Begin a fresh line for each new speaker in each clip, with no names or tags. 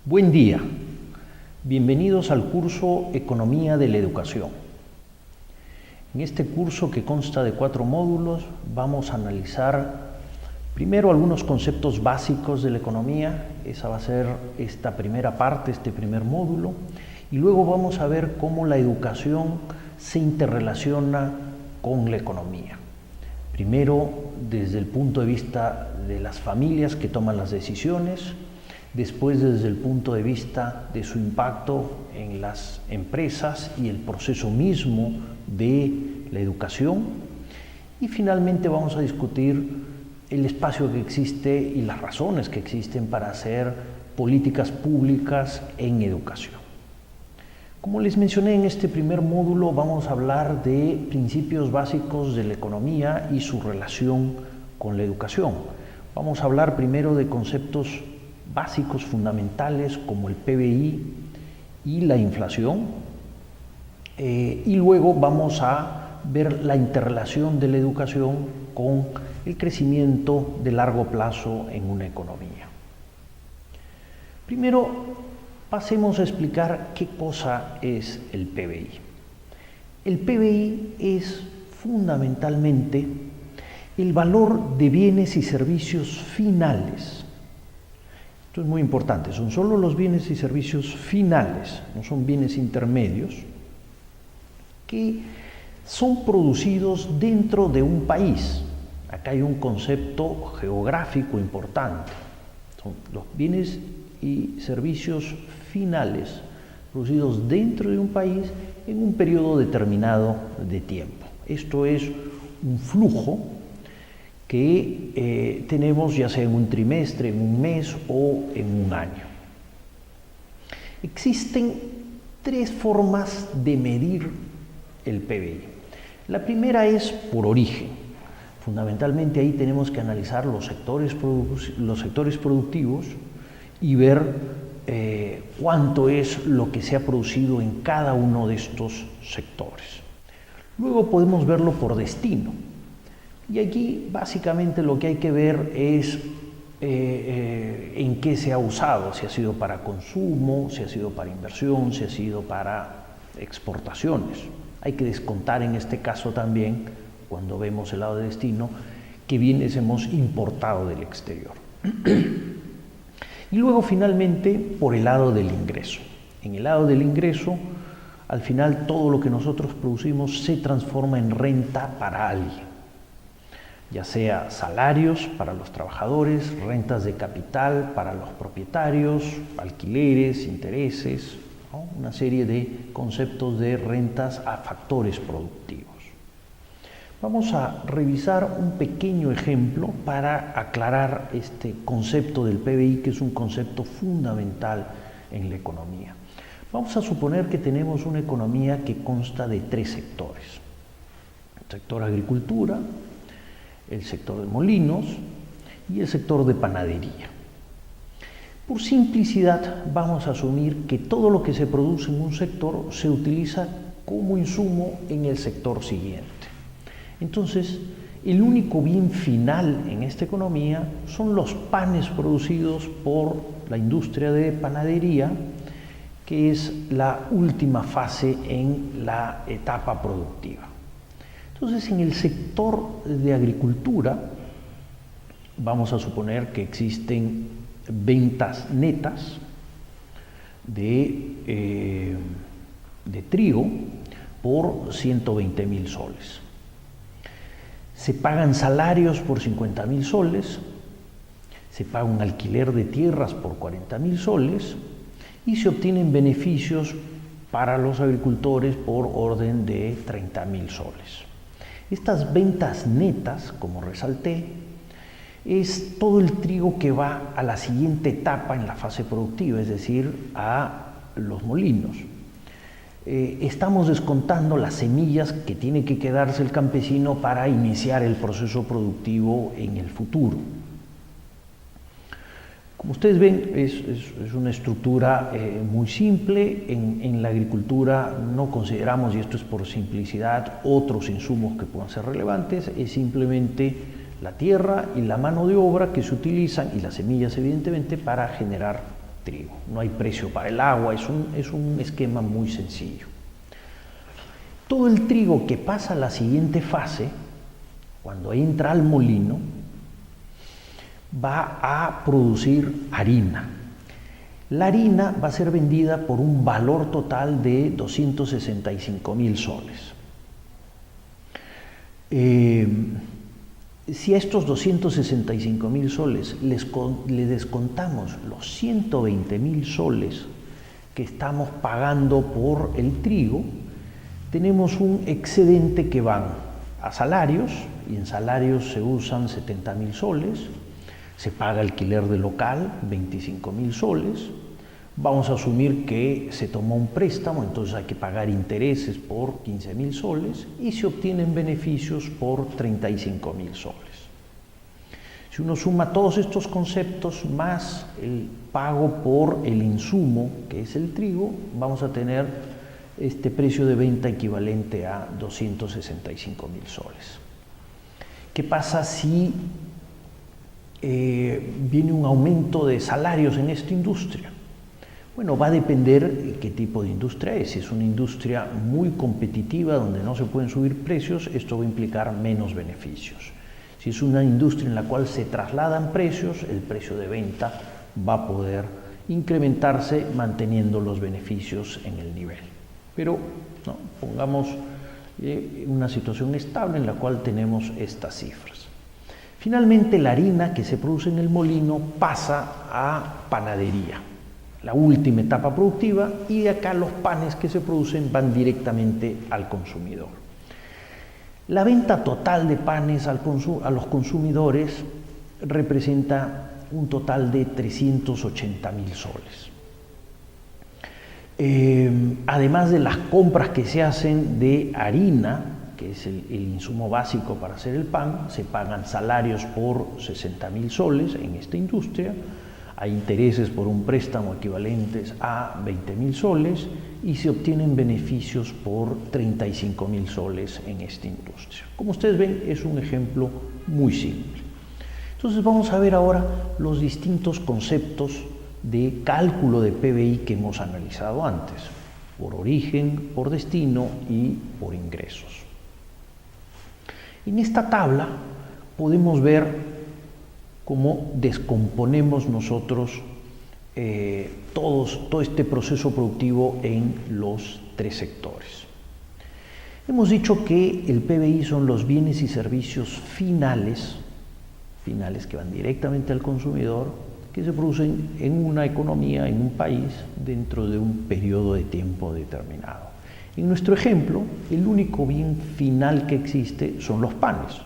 Buen día, bienvenidos al curso Economía de la Educación. En este curso, que consta de 4 módulos, vamos a analizar primero algunos conceptos básicos de la economía. Esa va a ser esta primera parte, este primer módulo, y luego vamos a ver cómo la educación se interrelaciona con la economía. Primero, desde el punto de vista de las familias que toman las decisiones, después desde el punto de vista de su impacto en las empresas y el proceso mismo de la educación, y finalmente vamos a discutir el espacio que existe y las razones que existen para hacer políticas públicas en educación. Como les mencioné en este primer módulo, vamos a hablar de principios básicos de la economía y su relación con la educación. Vamos a hablar primero de conceptos básicos fundamentales como el PBI y la inflación, y luego vamos a ver la interrelación de la educación con el crecimiento de largo plazo en una economía. Primero, pasemos a explicar qué cosa es el PBI. El PBI es fundamentalmente el valor de bienes y servicios finales. Esto es muy importante, son solo los bienes y servicios finales, no son bienes intermedios, que son producidos dentro de un país. Acá hay un concepto geográfico importante. Son los bienes y servicios finales producidos dentro de un país en un periodo determinado de tiempo. Esto es un flujo que tenemos ya sea en un trimestre, en un mes o en un año. Existen 3 formas de medir el PBI. La primera es por origen. Fundamentalmente ahí tenemos que analizar los sectores productivos y ver cuánto es lo que se ha producido en cada uno de estos sectores. Luego podemos verlo por destino. Y aquí básicamente lo que hay que ver es en qué se ha usado, si ha sido para consumo, si ha sido para inversión, si ha sido para exportaciones. Hay que descontar en este caso también, cuando vemos el lado de destino, qué bienes hemos importado del exterior. Y luego finalmente por el lado del ingreso. En el lado del ingreso, al final todo lo que nosotros producimos se transforma en renta para alguien, ya sea salarios para los trabajadores, rentas de capital para los propietarios, alquileres, intereses, ¿no? Una serie de conceptos de rentas a factores productivos. Vamos a revisar un pequeño ejemplo para aclarar este concepto del PBI, que es un concepto fundamental en la economía. Vamos a suponer que tenemos una economía que consta de 3 sectores. El sector agricultura, el sector de molinos y el sector de panadería. Por simplicidad vamos a asumir que todo lo que se produce en un sector se utiliza como insumo en el sector siguiente. Entonces, el único bien final en esta economía son los panes producidos por la industria de panadería, que es la última fase en la etapa productiva. Entonces, en el sector de agricultura, vamos a suponer que existen ventas netas de trigo por 120.000 soles. Se pagan salarios por 50.000 soles, se paga un alquiler de tierras por 40.000 soles y se obtienen beneficios para los agricultores por orden de 30.000 soles. Estas ventas netas, como resalté, es todo el trigo que va a la siguiente etapa en la fase productiva, es decir, a los molinos. Estamos descontando las semillas que tiene que quedarse el campesino para iniciar el proceso productivo en el futuro. Como ustedes ven, es una estructura muy simple. En la agricultura no consideramos, y esto es por simplicidad, otros insumos que puedan ser relevantes, es simplemente la tierra y la mano de obra que se utilizan, y las semillas evidentemente, para generar trigo. No hay precio para el agua, es un esquema muy sencillo. Todo el trigo que pasa a la siguiente fase, cuando entra al molino, va a producir harina. La harina va a ser vendida por un valor total de 265.000 soles. Si a estos 265.000 soles le descontamos los 120.000 soles que estamos pagando por el trigo, tenemos un excedente que van a salarios, y en salarios se usan 70.000 soles, se paga alquiler de local, 25.000 soles, vamos a asumir que se tomó un préstamo, entonces hay que pagar intereses por 15.000 soles y se obtienen beneficios por 35.000 soles. Si uno suma todos estos conceptos más el pago por el insumo, que es el trigo, vamos a tener este precio de venta equivalente a 265.000 soles. ¿Qué pasa si viene un aumento de salarios en esta industria? Bueno, va a depender qué tipo de industria es. Si es una industria muy competitiva donde no se pueden subir precios, esto va a implicar menos beneficios. Si es una industria en la cual se trasladan precios, el precio de venta va a poder incrementarse manteniendo los beneficios en el nivel. Pero ¿no? Pongamos una situación estable en la cual tenemos estas cifras. Finalmente, la harina que se produce en el molino pasa a panadería, la última etapa productiva, y de acá los panes que se producen van directamente al consumidor. La venta total de panes a los consumidores representa un total de 380.000 soles. Además de las compras que se hacen de harina, que es el insumo básico para hacer el pan, se pagan salarios por 60.000 soles en esta industria, hay intereses por un préstamo equivalentes a 20.000 soles y se obtienen beneficios por 35.000 soles en esta industria. Como ustedes ven, es un ejemplo muy simple. Entonces vamos a ver ahora los distintos conceptos de cálculo de PBI que hemos analizado antes, por origen, por destino y por ingresos. En esta tabla podemos ver cómo descomponemos nosotros todo este proceso productivo en los tres sectores. Hemos dicho que el PBI son los bienes y servicios finales que van directamente al consumidor, que se producen en una economía, en un país, dentro de un periodo de tiempo determinado. En nuestro ejemplo, el único bien final que existe son los panes,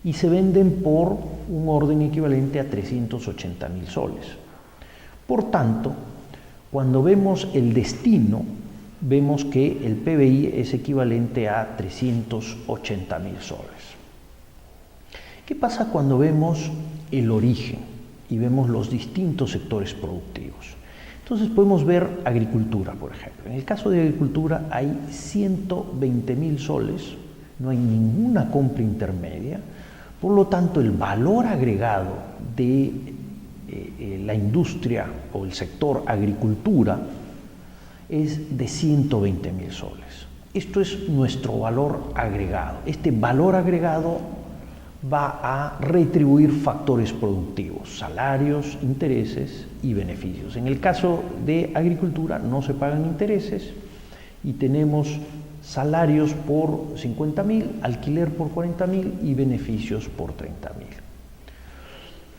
y se venden por un orden equivalente a 380.000 soles. Por tanto, cuando vemos el destino, vemos que el PBI es equivalente a 380.000 soles. ¿Qué pasa cuando vemos el origen y vemos los distintos sectores productivos? Entonces podemos ver agricultura, por ejemplo. En el caso de agricultura hay 120.000 soles, no hay ninguna compra intermedia, por lo tanto el valor agregado de la industria o el sector agricultura es de 120.000 soles. Esto es nuestro valor agregado. Este valor agregado va a retribuir factores productivos, salarios, intereses y beneficios. En el caso de agricultura no se pagan intereses y tenemos salarios por 50.000, alquiler por 40.000 y beneficios por 30.000.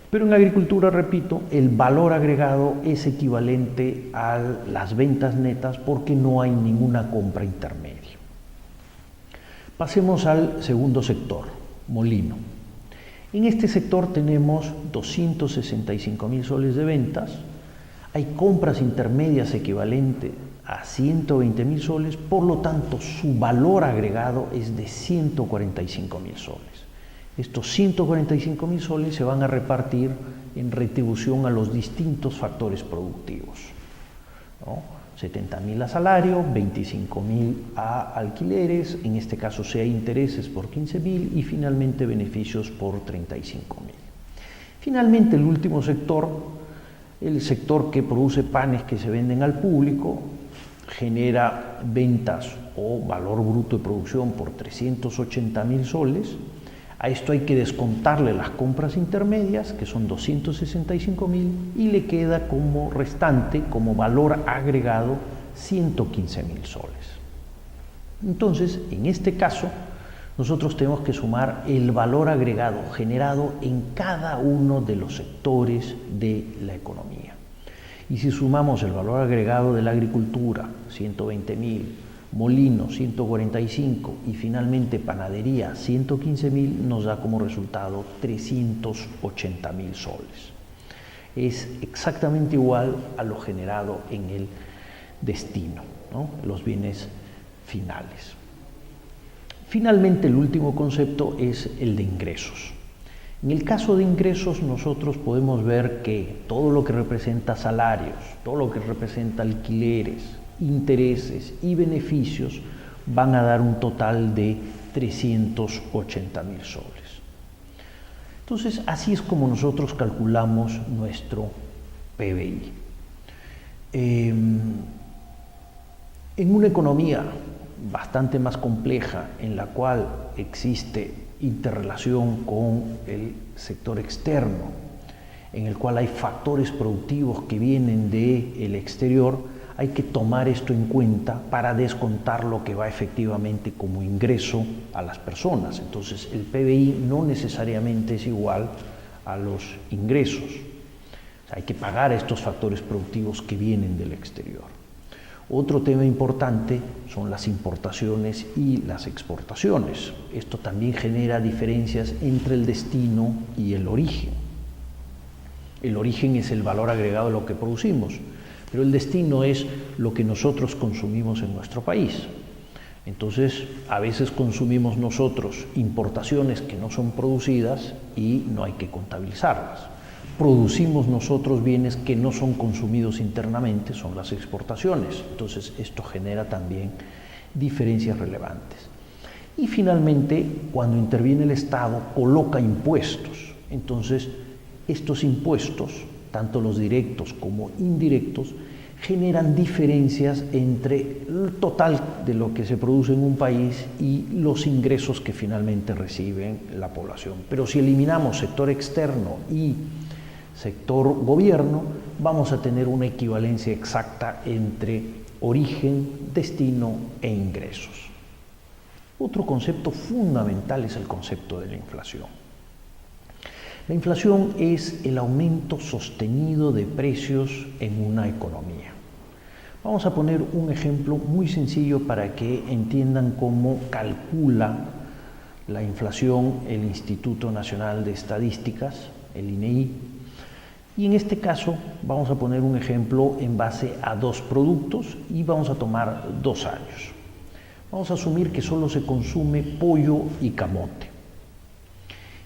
Pero en agricultura, repito, el valor agregado es equivalente a las ventas netas porque no hay ninguna compra intermedia. Pasemos al segundo sector, molino. En este sector tenemos 265.000 soles de ventas, hay compras intermedias equivalentes a 120.000 soles, por lo tanto su valor agregado es de 145.000 soles. Estos 145.000 soles se van a repartir en retribución a los distintos factores productivos, ¿no? 70.000 a salario, 25.000 a alquileres, en este caso sea intereses por 15.000 y finalmente beneficios por 35.000. Finalmente el último sector El sector que produce panes que se venden al público genera ventas o valor bruto de producción por 380.000 soles. A esto hay que descontarle las compras intermedias, que son 265.000, y le queda como restante, como valor agregado, 115.000 soles. Entonces, en este caso, nosotros tenemos que sumar el valor agregado generado en cada uno de los sectores de la economía. Y si sumamos el valor agregado de la agricultura, 120.000, molinos, 145, y finalmente panadería, 115.000, nos da como resultado 380.000 soles. Es exactamente igual a lo generado en el destino, ¿no? Los bienes finales. Finalmente, el último concepto es el de ingresos. En el caso de ingresos, nosotros podemos ver que todo lo que representa salarios, todo lo que representa alquileres, intereses y beneficios van a dar un total de 380.000 soles. Entonces, así es como nosotros calculamos nuestro PBI. En una economía bastante más compleja, en la cual existe interrelación con el sector externo, en el cual hay factores productivos que vienen del exterior, hay que tomar esto en cuenta para descontar lo que va efectivamente como ingreso a las personas. Entonces, el PBI no necesariamente es igual a los ingresos. O sea, hay que pagar estos factores productivos que vienen del exterior. Otro tema importante son las importaciones y las exportaciones. Esto también genera diferencias entre el destino y el origen. El origen es el valor agregado de lo que producimos, pero el destino es lo que nosotros consumimos en nuestro país. Entonces, a veces consumimos nosotros importaciones que no son producidas y no hay que contabilizarlas. Producimos nosotros bienes que no son consumidos internamente, son las exportaciones. Entonces, esto genera también diferencias relevantes. Y finalmente, cuando interviene el Estado, coloca impuestos. Entonces, estos impuestos, tanto los directos como indirectos, generan diferencias entre el total de lo que se produce en un país y los ingresos que finalmente reciben la población. Pero si eliminamos sector externo y sector gobierno, vamos a tener una equivalencia exacta entre origen, destino e ingresos. Otro concepto fundamental es el concepto de la inflación. La inflación es el aumento sostenido de precios en una economía. Vamos a poner un ejemplo muy sencillo para que entiendan cómo calcula la inflación el Instituto Nacional de Estadísticas, el INEI. Y en este caso vamos a poner un ejemplo en base a dos productos y vamos a tomar 2 años. Vamos a asumir que solo se consume pollo y camote.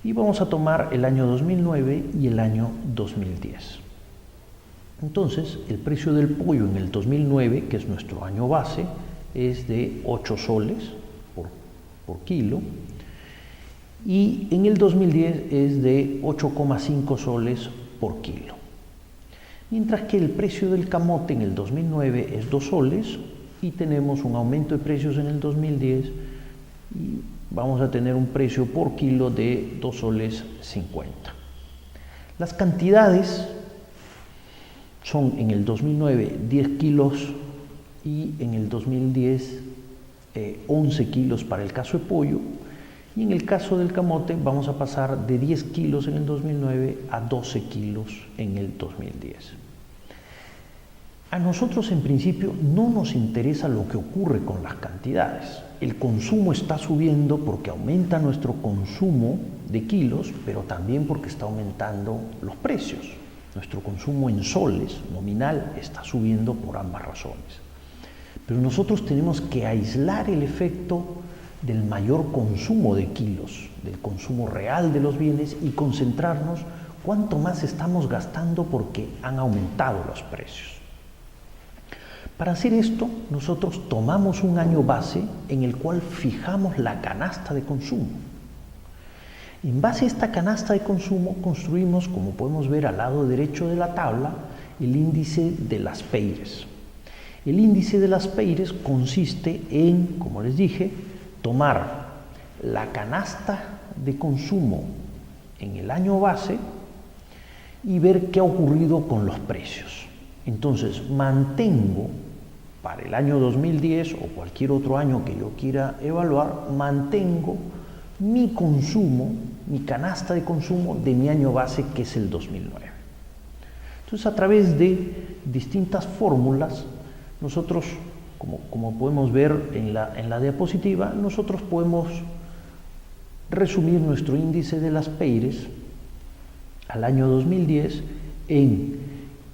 Y vamos a tomar el año 2009 y el año 2010. Entonces, el precio del pollo en el 2009, que es nuestro año base, es de 8 soles por kilo. Y en el 2010 es de 8,5 soles por kilo. Mientras que el precio del camote en el 2009 es 2 soles y tenemos un aumento de precios en el 2010 y vamos a tener un precio por kilo de 2 soles 50. Las cantidades son en el 2009 10 kilos y en el 2010 11 kilos para el caso de pollo. Y en el caso del camote vamos a pasar de 10 kilos en el 2009 a 12 kilos en el 2010. A nosotros en principio no nos interesa lo que ocurre con las cantidades. El consumo está subiendo porque aumenta nuestro consumo de kilos, pero también porque está aumentando los precios. Nuestro consumo en soles nominal está subiendo por ambas razones. Pero nosotros tenemos que aislar el efecto del mayor consumo de kilos, del consumo real de los bienes y concentrarnos cuánto más estamos gastando porque han aumentado los precios. Para hacer esto, nosotros tomamos un año base en el cual fijamos la canasta de consumo. En base a esta canasta de consumo construimos, como podemos ver al lado derecho de la tabla, el índice de las PEIRES. El índice de las PEIRES consiste en, como les dije, tomar la canasta de consumo en el año base y ver qué ha ocurrido con los precios. Entonces, mantengo para el año 2010 o cualquier otro año que yo quiera evaluar, mantengo mi consumo, mi canasta de consumo de mi año base, que es el 2009. Entonces, a través de distintas fórmulas, nosotros, como podemos ver en la diapositiva, nosotros podemos resumir nuestro índice de las PEIRES al año 2010 en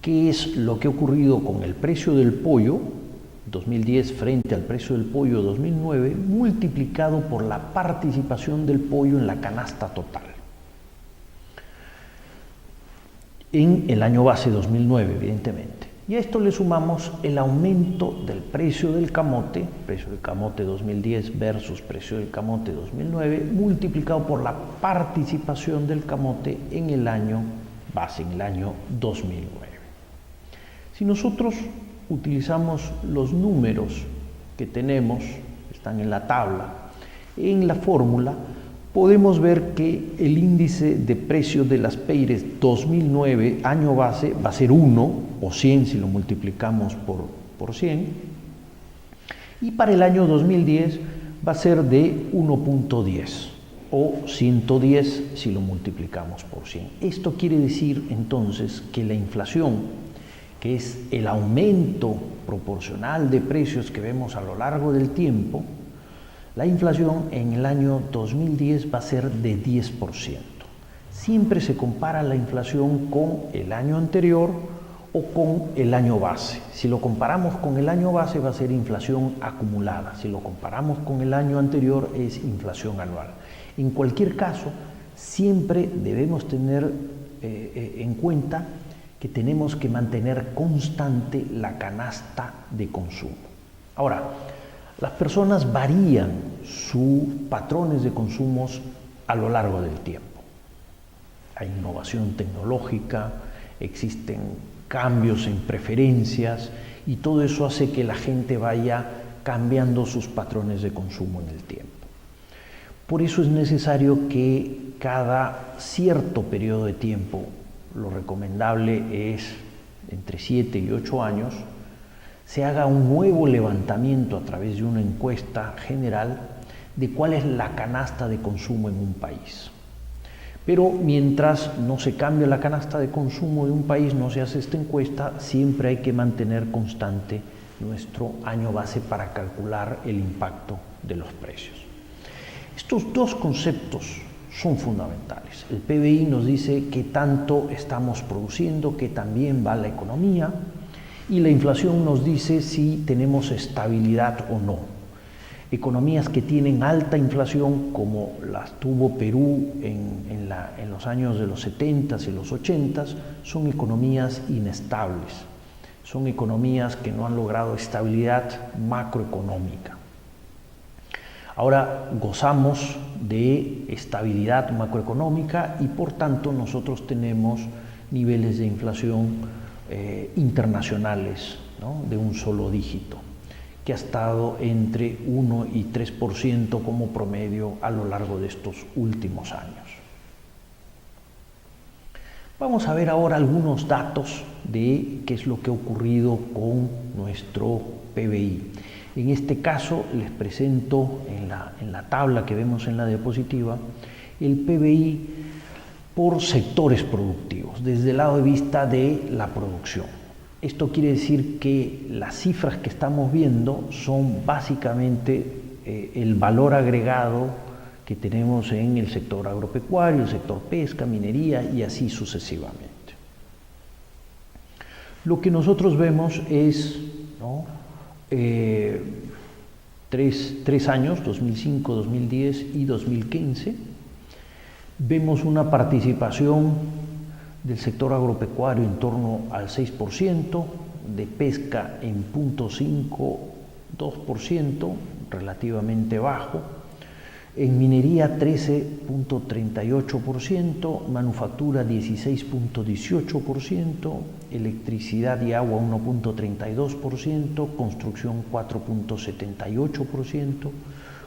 qué es lo que ha ocurrido con el precio del pollo 2010 frente al precio del pollo 2009 multiplicado por la participación del pollo en la canasta total. En el año base 2009, evidentemente. Y a esto le sumamos el aumento del precio del camote 2010 versus precio del camote 2009, multiplicado por la participación del camote en el año base, en el año 2009. Si nosotros utilizamos los números que tenemos, están en la tabla, en la fórmula, podemos ver que el índice de precio de las PEIRES 2009, año base, va a ser 1 o 100 si lo multiplicamos por 100, y para el año 2010 va a ser de 1.10 o 110 si lo multiplicamos por 100. Esto quiere decir entonces que la inflación, que es el aumento proporcional de precios que vemos a lo largo del tiempo, la inflación en el año 2010 va a ser de 10%. Siempre se compara la inflación con el año anterior o con el año base. Si lo comparamos con el año base va a ser inflación acumulada. Si lo comparamos con el año anterior es inflación anual. En cualquier caso, siempre debemos tener en cuenta que tenemos que mantener constante la canasta de consumo. Ahora, las personas varían sus patrones de consumos a lo largo del tiempo. Hay innovación tecnológica, existen cambios en preferencias y todo eso hace que la gente vaya cambiando sus patrones de consumo en el tiempo. Por eso es necesario que cada cierto periodo de tiempo, lo recomendable es entre 7 y 8 años, se haga un nuevo levantamiento a través de una encuesta general de cuál es la canasta de consumo en un país. Pero mientras no se cambie la canasta de consumo de un país, no se hace esta encuesta, siempre hay que mantener constante nuestro año base para calcular el impacto de los precios. Estos dos conceptos son fundamentales. El PBI nos dice qué tanto estamos produciendo, qué tan bien va la economía, y la inflación nos dice si tenemos estabilidad o no. Economías que tienen alta inflación, como las tuvo Perú en los años de los 70s y los 80s, son economías inestables, son economías que no han logrado estabilidad macroeconómica. Ahora gozamos de estabilidad macroeconómica y por tanto nosotros tenemos niveles de inflación internacionales, ¿no?, de un solo dígito, que ha estado entre 1 y 3% como promedio a lo largo de estos últimos años. Vamos a ver ahora algunos datos de qué es lo que ha ocurrido con nuestro PBI. En este caso les presento en la tabla que vemos en la diapositiva el PBI por sectores productivos, desde el lado de vista de la producción. Esto quiere decir que las cifras que estamos viendo son básicamente el valor agregado que tenemos en el sector agropecuario, el sector pesca, minería y así sucesivamente. Lo que nosotros vemos es, ¿no?, tres años, 2005, 2010 y 2015, vemos una participación del sector agropecuario en torno al 6%, de pesca en 0.52%, relativamente bajo, En minería 13.38%, manufactura 16.18%, electricidad y agua 1.32%, construcción 4.78%,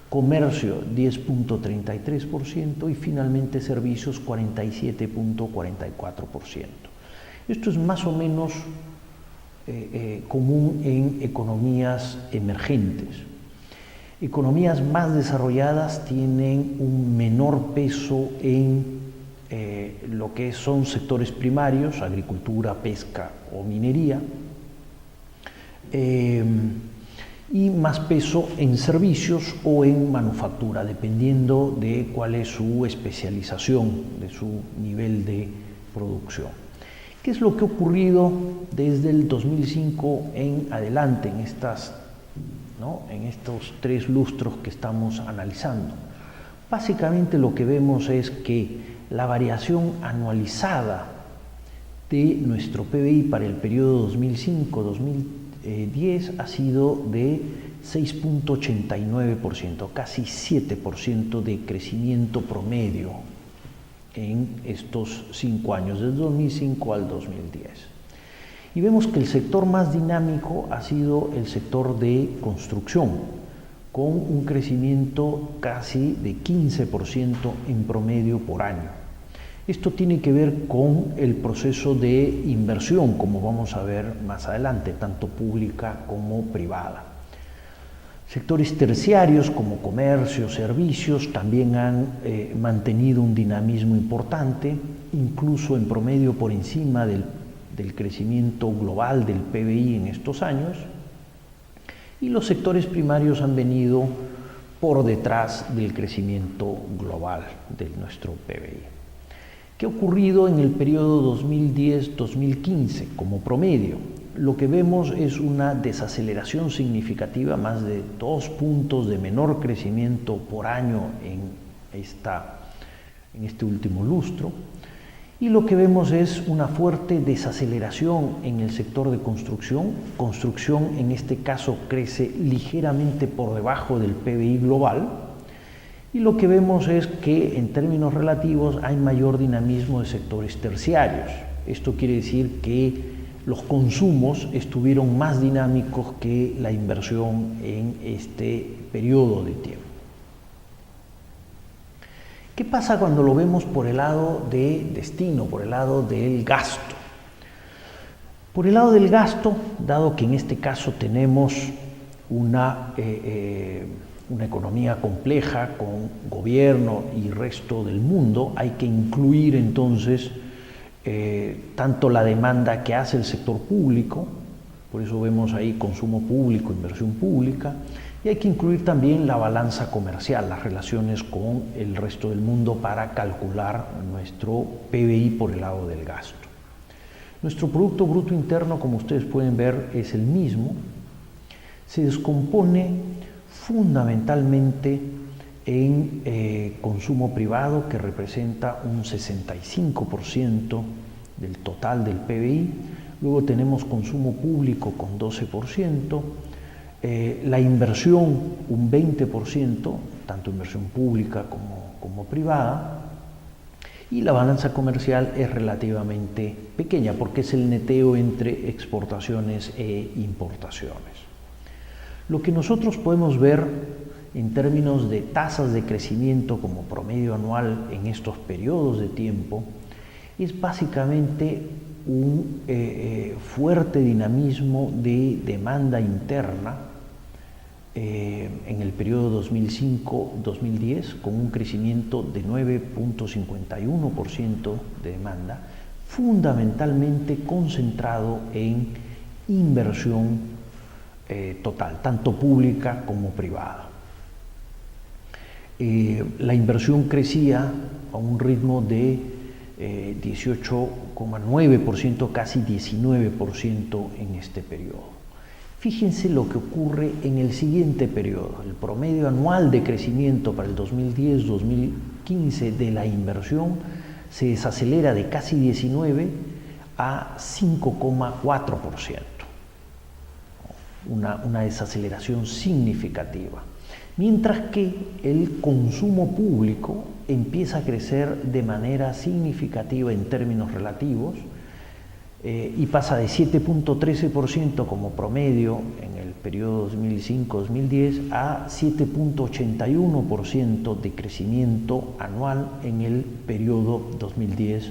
comercio 10.33% y finalmente servicios 47.44%. Esto es más o menos común en economías emergentes. Economías más desarrolladas tienen un menor peso en lo que son sectores primarios, agricultura, pesca o minería, y más peso en servicios o en manufactura, dependiendo de cuál es su especialización, de su nivel de producción. ¿Qué es lo que ha ocurrido desde el 2005 en adelante en estos 3 lustros que estamos analizando? Básicamente lo que vemos es que la variación anualizada de nuestro PBI para el periodo 2005-2010 ha sido de 6.89%, casi 7% de crecimiento promedio en estos 5 años, desde 2005 al 2010. Y vemos que el sector más dinámico ha sido el sector de construcción, con un crecimiento casi de 15% en promedio por año. Esto tiene que ver con el proceso de inversión, como vamos a ver más adelante, tanto pública como privada. Sectores terciarios como comercio, servicios, también han mantenido un dinamismo importante, incluso en promedio por encima del crecimiento global del PBI en estos años, y los sectores primarios han venido por detrás del crecimiento global de nuestro PBI. ¿Qué ha ocurrido en el periodo 2010-2015 como promedio? Lo que vemos es una desaceleración significativa, más de 2 puntos de menor crecimiento por año en este último lustro. Y lo que vemos es una fuerte desaceleración en el sector de construcción. Construcción en este caso crece ligeramente por debajo del PBI global. Y lo que vemos es que en términos relativos hay mayor dinamismo de sectores terciarios. Esto quiere decir que los consumos estuvieron más dinámicos que la inversión en este periodo de tiempo. ¿Qué pasa cuando lo vemos por el lado de destino, por el lado del gasto? Por el lado del gasto, dado que en este caso tenemos una economía compleja con gobierno y resto del mundo, hay que incluir entonces tanto la demanda que hace el sector público, por eso vemos ahí consumo público, inversión pública, y hay que incluir también la balanza comercial, las relaciones con el resto del mundo para calcular nuestro PBI por el lado del gasto. Nuestro Producto Bruto Interno, como ustedes pueden ver, es el mismo. Se descompone fundamentalmente en consumo privado, que representa un 65% del total del PBI. Luego tenemos consumo público con 12%, la inversión un 20%, tanto inversión pública como privada, y la balanza comercial es relativamente pequeña porque es el neteo entre exportaciones e importaciones. Lo que nosotros podemos ver en términos de tasas de crecimiento como promedio anual en estos periodos de tiempo es básicamente un fuerte dinamismo de demanda interna en el periodo 2005-2010, con un crecimiento de 9.51% de demanda, fundamentalmente concentrado en inversión total, tanto pública como privada. La inversión crecía a un ritmo de 18,9%, casi 19% en este periodo. Fíjense lo que ocurre en el siguiente periodo. El promedio anual de crecimiento para el 2010-2015 de la inversión se desacelera de casi 19 a 5,4%. Una desaceleración significativa. mientras que el consumo público empieza a crecer de manera significativa en términos relativos y pasa de 7.13% como promedio en el periodo 2005-2010 a 7.81% de crecimiento anual en el periodo 2010-2015.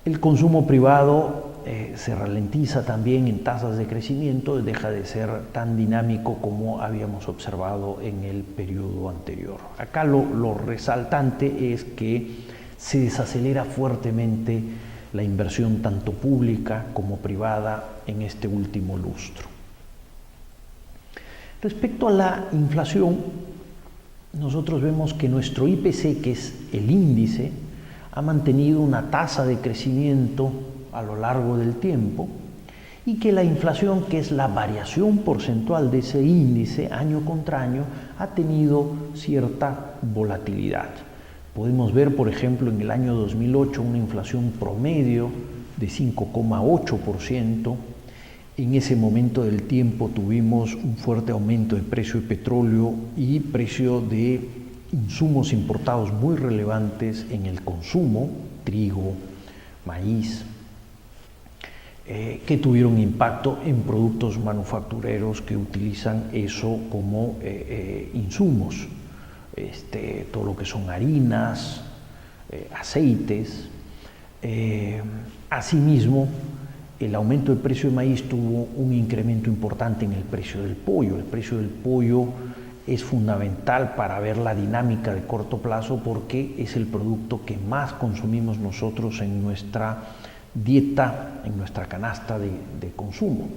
El consumo privado se ralentiza también en tasas de crecimiento, deja de ser tan dinámico como habíamos observado en el periodo anterior. Acá lo resaltante es que se desacelera fuertemente la inversión tanto pública como privada en este último lustro. Respecto a la inflación, nosotros vemos que nuestro IPC, que es el índice, ha mantenido una tasa de crecimiento a lo largo del tiempo y que la inflación, que es la variación porcentual de ese índice año contra año, ha tenido cierta volatilidad. Podemos ver, por ejemplo, en el año 2008 una inflación promedio de 5,8%. En ese momento del tiempo tuvimos un fuerte aumento del precio de petróleo y precio de insumos importados muy relevantes en el consumo, trigo, maíz, que tuvieron impacto en productos manufactureros que utilizan eso como insumos. Todo lo que son harinas, aceites. Asimismo, el aumento del precio del maíz tuvo un incremento importante en el precio del pollo. El precio del pollo es fundamental para ver la dinámica de corto plazo porque es el producto que más consumimos nosotros en nuestra dieta, en nuestra canasta de consumo.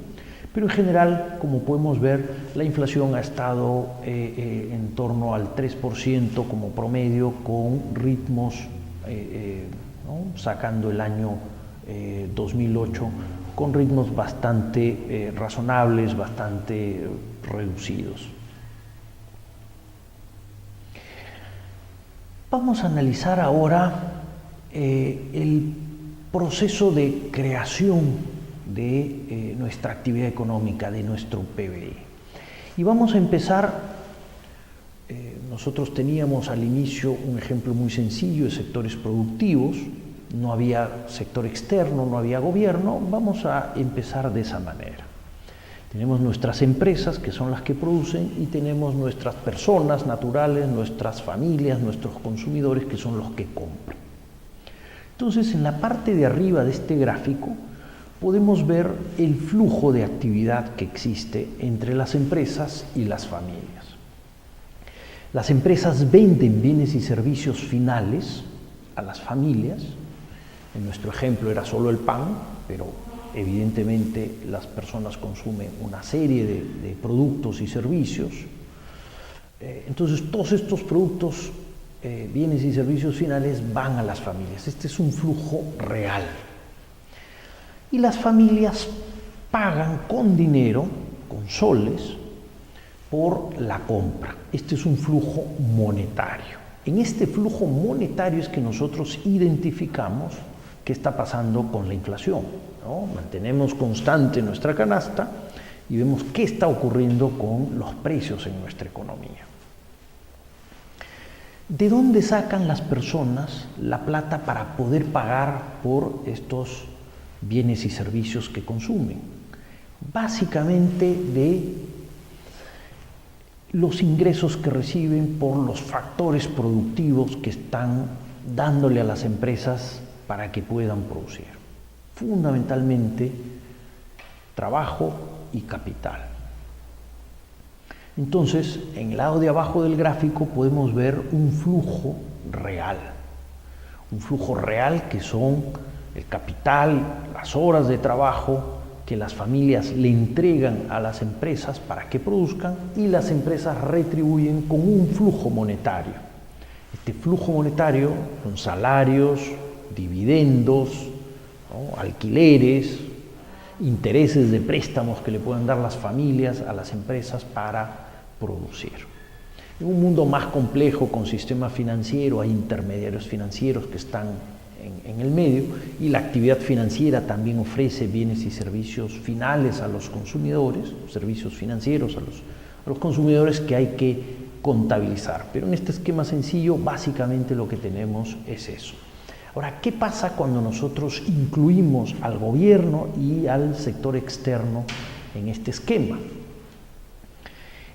Pero en general, como podemos ver, la inflación ha estado en torno al 3% como promedio, con ritmos, ¿no? Sacando el año 2008, con ritmos bastante razonables, bastante reducidos. Vamos a analizar ahora el proceso de creación de nuestra actividad económica, de nuestro PBI. Y vamos a empezar, nosotros teníamos al inicio un ejemplo muy sencillo de sectores productivos, no había sector externo, no había gobierno, vamos a empezar de esa manera. Tenemos nuestras empresas, que son las que producen, y tenemos nuestras personas naturales, nuestras familias, nuestros consumidores, que son los que compran. Entonces, en la parte de arriba de este gráfico, podemos ver el flujo de actividad que existe entre las empresas y las familias. Las empresas venden bienes y servicios finales a las familias. En nuestro ejemplo era solo el pan, pero evidentemente las personas consumen una serie de productos y servicios. Entonces todos estos productos, bienes y servicios finales van a las familias. Este es un flujo real. Y las familias pagan con dinero, con soles, por la compra. Este es un flujo monetario. En este flujo monetario es que nosotros identificamos qué está pasando con la inflación, ¿no? Mantenemos constante nuestra canasta y vemos qué está ocurriendo con los precios en nuestra economía. ¿De dónde sacan las personas la plata para poder pagar por estos bienes y servicios que consumen? Básicamente de los ingresos que reciben por los factores productivos que están dándole a las empresas para que puedan producir. Fundamentalmente, trabajo y capital. Entonces, en el lado de abajo del gráfico podemos ver un flujo real. Un flujo real que son el capital, las horas de trabajo que las familias le entregan a las empresas para que produzcan y las empresas retribuyen con un flujo monetario. Este flujo monetario son salarios, dividendos, ¿no? Alquileres, intereses de préstamos que le pueden dar las familias a las empresas para producir. En un mundo más complejo con sistema financiero hay intermediarios financieros que están en el medio y la actividad financiera también ofrece bienes y servicios finales a los consumidores, servicios financieros a los consumidores que hay que contabilizar. Pero en este esquema sencillo, básicamente lo que tenemos es eso. Ahora, ¿qué pasa cuando nosotros incluimos al gobierno y al sector externo en este esquema?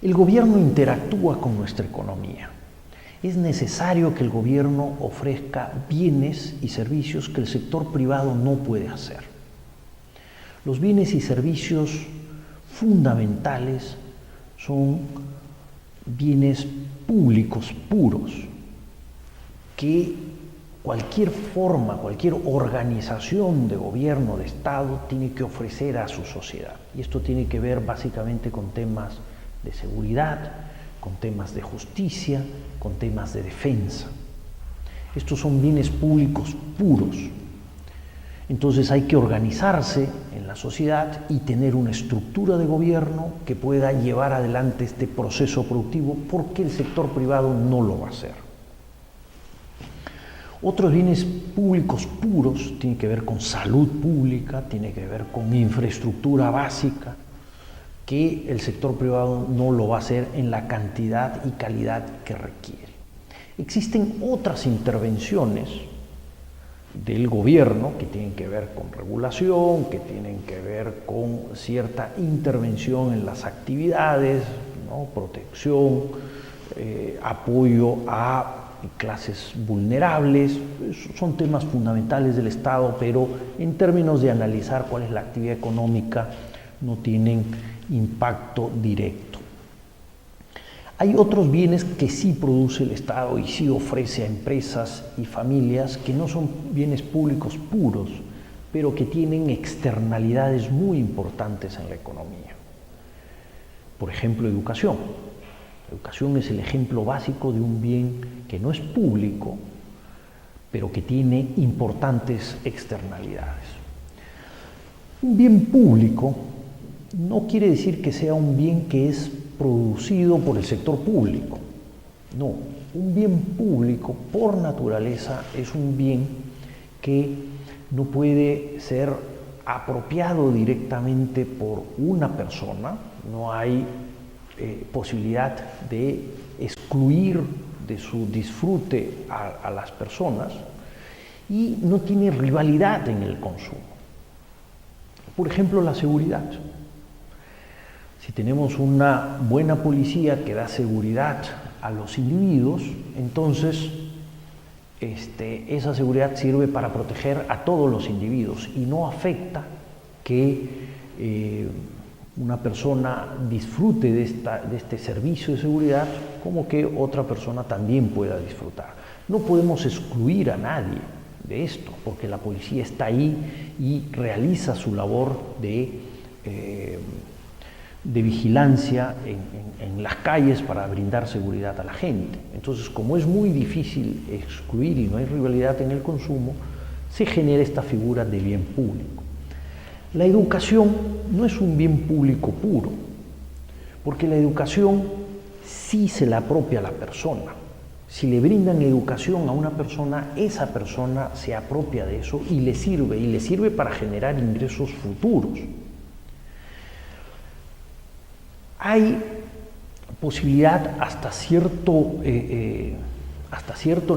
El gobierno interactúa con nuestra economía. Es necesario que el gobierno ofrezca bienes y servicios que el sector privado no puede hacer. Los bienes y servicios fundamentales son bienes públicos puros que cualquier forma, cualquier organización de gobierno, de Estado, tiene que ofrecer a su sociedad. Y esto tiene que ver básicamente con temas de seguridad, con temas de justicia, con temas de defensa. Estos son bienes públicos puros. Entonces hay que organizarse en la sociedad y tener una estructura de gobierno que pueda llevar adelante este proceso productivo, porque el sector privado no lo va a hacer. Otros bienes públicos puros tienen que ver con salud pública, tienen que ver con infraestructura básica, que el sector privado no lo va a hacer en la cantidad y calidad que requiere. Existen otras intervenciones del gobierno que tienen que ver con regulación, que tienen que ver con cierta intervención en las actividades, ¿no? Protección, apoyo a clases vulnerables. Son temas fundamentales del Estado, pero en términos de analizar cuál es la actividad económica, no tienen impacto directo. Hay otros bienes que sí produce el Estado y sí ofrece a empresas y familias, que no son bienes públicos puros, pero que tienen externalidades muy importantes en la economía. Por ejemplo, educación. Educación es el ejemplo básico de un bien que no es público, pero que tiene importantes externalidades. Un bien público no quiere decir que sea un bien que es producido por el sector público. No, un bien público por naturaleza es un bien que no puede ser apropiado directamente por una persona. No hay posibilidad de excluir de su disfrute a las personas, y no tiene rivalidad en el consumo. Por ejemplo, la seguridad. Si tenemos una buena policía que da seguridad a los individuos, entonces esa seguridad sirve para proteger a todos los individuos y no afecta que una persona disfrute de este servicio de seguridad como que otra persona también pueda disfrutar. No podemos excluir a nadie de esto, porque la policía está ahí y realiza su labor de vigilancia en las calles para brindar seguridad a la gente. Entonces, como es muy difícil excluir y no hay rivalidad en el consumo, se genera esta figura de bien público. La educación no es un bien público puro, porque la educación sí se la apropia a la persona. Si le brindan educación a una persona, esa persona se apropia de eso y le sirve para generar ingresos futuros. Hay posibilidad hasta cierto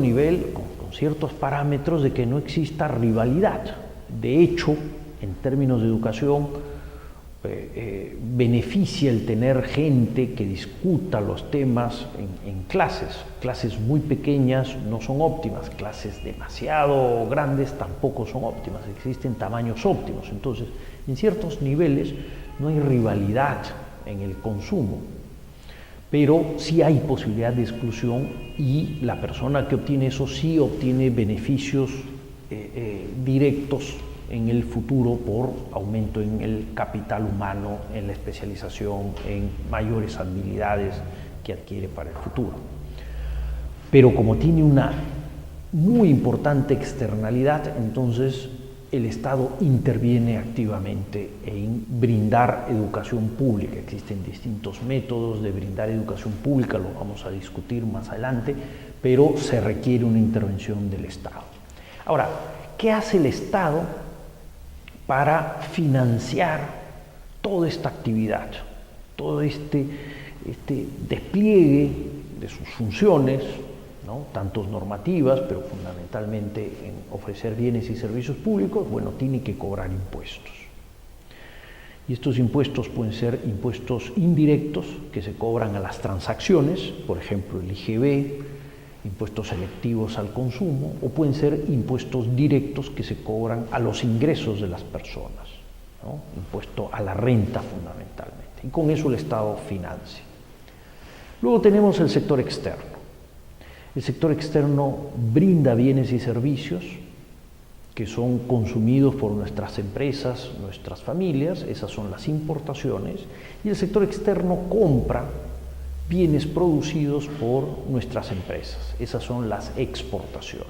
nivel, con ciertos parámetros, de que no exista rivalidad. De hecho, en términos de educación, beneficia el tener gente que discuta los temas en clases muy pequeñas no son óptimas, clases demasiado grandes tampoco son óptimas, existen tamaños óptimos. Entonces, en ciertos niveles no hay rivalidad en el consumo, pero sí hay posibilidad de exclusión, y la persona que obtiene eso sí obtiene beneficios directos en el futuro por aumento en el capital humano, en la especialización, en mayores habilidades que adquiere para el futuro. Pero como tiene una muy importante externalidad, entonces el Estado interviene activamente en brindar educación pública. Existen distintos métodos de brindar educación pública, lo vamos a discutir más adelante, pero se requiere una intervención del Estado. Ahora, ¿qué hace el Estado para financiar toda esta actividad, todo este este despliegue de sus funciones, ¿no?, tanto normativas, pero fundamentalmente en ofrecer bienes y servicios públicos, bueno, tiene que cobrar impuestos. Y estos impuestos pueden ser impuestos indirectos que se cobran a las transacciones, por ejemplo el IGB, impuestos selectivos al consumo, o pueden ser impuestos directos que se cobran a los ingresos de las personas, ¿no?, impuesto a la renta fundamentalmente, y con eso el Estado financia. Luego tenemos el sector externo. El sector externo brinda bienes y servicios que son consumidos por nuestras empresas, nuestras familias, esas son las importaciones, y el sector externo compra bienes producidos por nuestras empresas, esas son las exportaciones.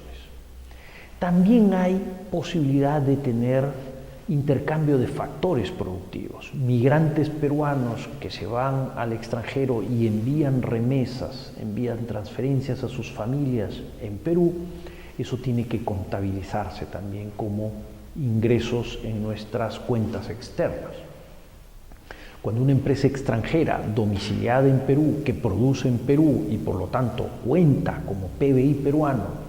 También hay posibilidad de tener intercambio de factores productivos, migrantes peruanos que se van al extranjero y envían remesas, envían transferencias a sus familias en Perú, eso tiene que contabilizarse también como ingresos en nuestras cuentas externas. Cuando una empresa extranjera domiciliada en Perú, que produce en Perú y por lo tanto cuenta como PBI peruano,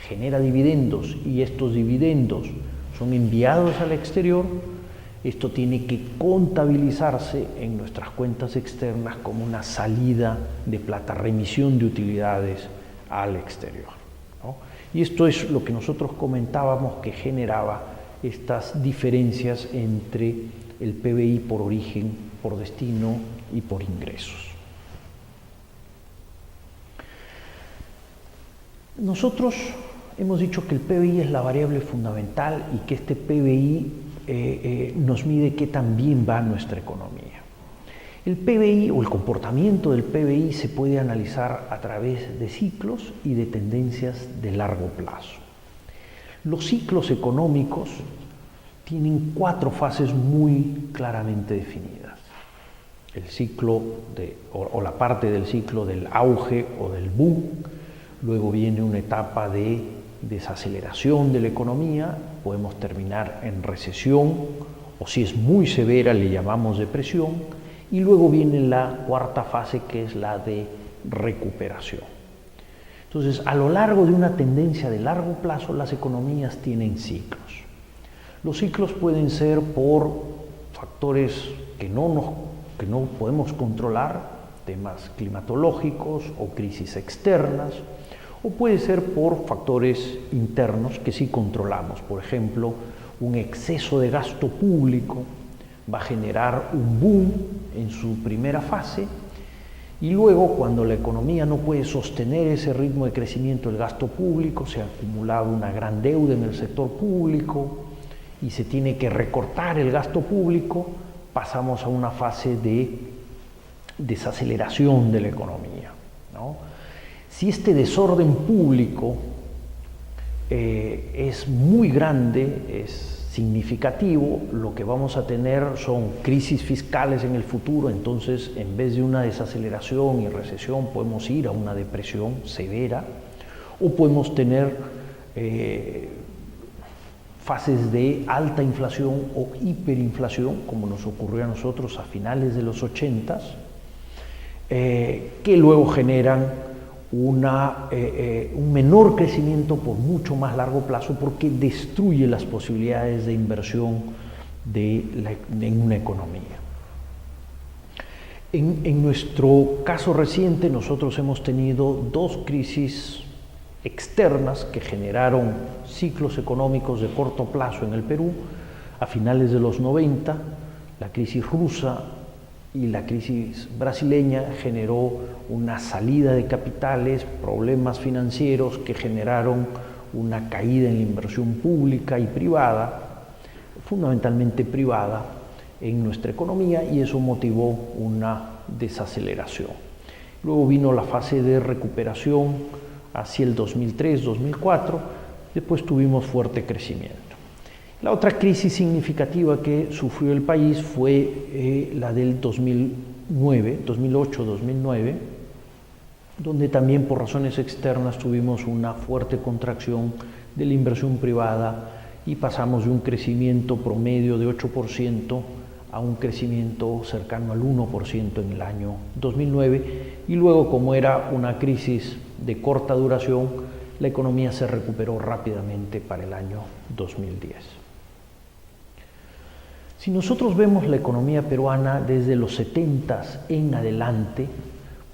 genera dividendos y estos dividendos son enviados al exterior, esto tiene que contabilizarse en nuestras cuentas externas como una salida de plata, remisión de utilidades al exterior, ¿no? Y esto es lo que nosotros comentábamos que generaba estas diferencias entre el PBI por origen, por destino y por ingresos. Nosotros hemos dicho que el PBI es la variable fundamental y que este PBI nos mide qué tan bien va nuestra economía. El PBI o el comportamiento del PBI se puede analizar a través de ciclos y de tendencias de largo plazo. Los ciclos económicos tienen 4 fases muy claramente definidas. El ciclo o la parte del ciclo del auge o del boom, luego viene una etapa de desaceleración de la economía, podemos terminar en recesión o si es muy severa le llamamos depresión, y luego viene la 4ª fase que es la de recuperación. Entonces, a lo largo de una tendencia de largo plazo, las economías tienen ciclos. Los ciclos pueden ser por factores que no podemos controlar, temas climatológicos o crisis externas, o puede ser por factores internos que sí controlamos. Por ejemplo, un exceso de gasto público va a generar un boom en su primera fase y luego cuando la economía no puede sostener ese ritmo de crecimiento del gasto público, se ha acumulado una gran deuda en el sector público y se tiene que recortar el gasto público, pasamos a una fase de desaceleración de la economía, ¿no? Si este desorden público es muy grande, es significativo, lo que vamos a tener son crisis fiscales en el futuro, entonces en vez de una desaceleración y recesión podemos ir a una depresión severa o podemos tener fases de alta inflación o hiperinflación, como nos ocurrió a nosotros a finales de los 80s, que luego generan un menor crecimiento por mucho más largo plazo porque destruye las posibilidades de inversión en una economía. En nuestro caso reciente nosotros hemos tenido 2 crisis externas que generaron ciclos económicos de corto plazo en el Perú a finales de los 90, la crisis rusa y la crisis brasileña generó una salida de capitales, problemas financieros que generaron una caída en la inversión pública y privada, fundamentalmente privada, en nuestra economía y eso motivó una desaceleración. Luego vino la fase de recuperación hacia el 2003-2004, después tuvimos fuerte crecimiento. La otra crisis significativa que sufrió el país fue la del 2008-2009, donde también por razones externas tuvimos una fuerte contracción de la inversión privada y pasamos de un crecimiento promedio de 8% a un crecimiento cercano al 1% en el año 2009 y luego, como era una crisis de corta duración, la economía se recuperó rápidamente para el año 2010. Si nosotros vemos la economía peruana desde los 70s en adelante,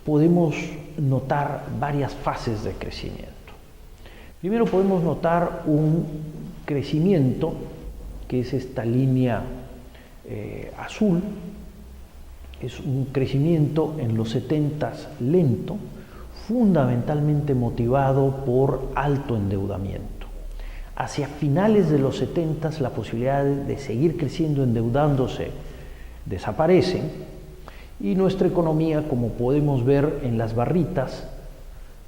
podemos notar varias fases de crecimiento. Primero podemos notar un crecimiento, que es esta línea azul. Es un crecimiento en los 70s lento, fundamentalmente motivado por alto endeudamiento. Hacia finales de los 70s la posibilidad de seguir creciendo endeudándose desaparece y nuestra economía, como podemos ver en las barritas,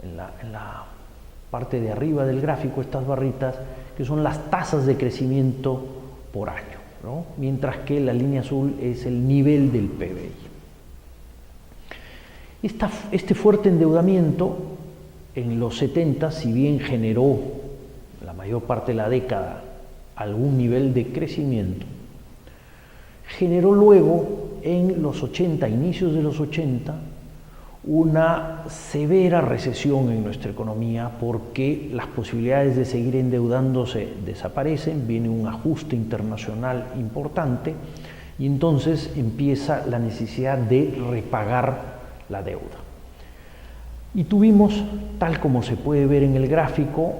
en la parte de arriba del gráfico, estas barritas que son las tasas de crecimiento por año, ¿no? Mientras que la línea azul es el nivel del PBI. Este fuerte endeudamiento en los 70, si bien generó la mayor parte de la década algún nivel de crecimiento, generó luego en los 80, inicios de los 80, una severa recesión en nuestra economía porque las posibilidades de seguir endeudándose desaparecen, viene un ajuste internacional importante y entonces empieza la necesidad de repagar la deuda. Y tuvimos, tal como se puede ver en el gráfico,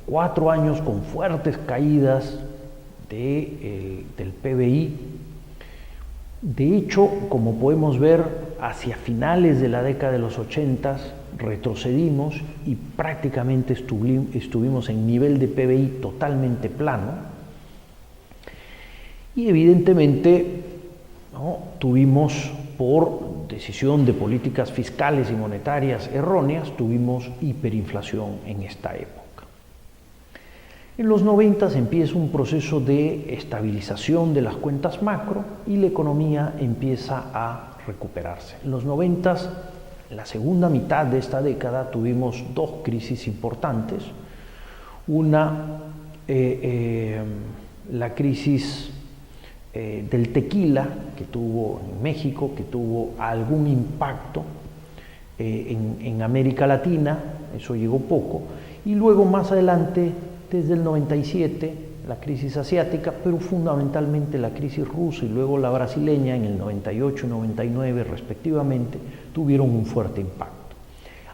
4 años con fuertes caídas del PBI. De hecho, como podemos ver, hacia finales de la década de los 80 retrocedimos y prácticamente estuvimos en nivel de PBI totalmente plano. Y evidentemente, ¿no?, tuvimos, por decisión de políticas fiscales y monetarias erróneas, tuvimos hiperinflación en esta época. En los 90 empieza un proceso de estabilización de las cuentas macro y la economía empieza a recuperarse. En los 90, en la segunda mitad de esta década, tuvimos dos crisis importantes. Una, la crisis del tequila, que tuvo en México, que tuvo algún impacto en América Latina, eso llegó poco, y luego más adelante, desde el 97, la crisis asiática, pero fundamentalmente la crisis rusa y luego la brasileña en el 98 y 99 respectivamente, tuvieron un fuerte impacto.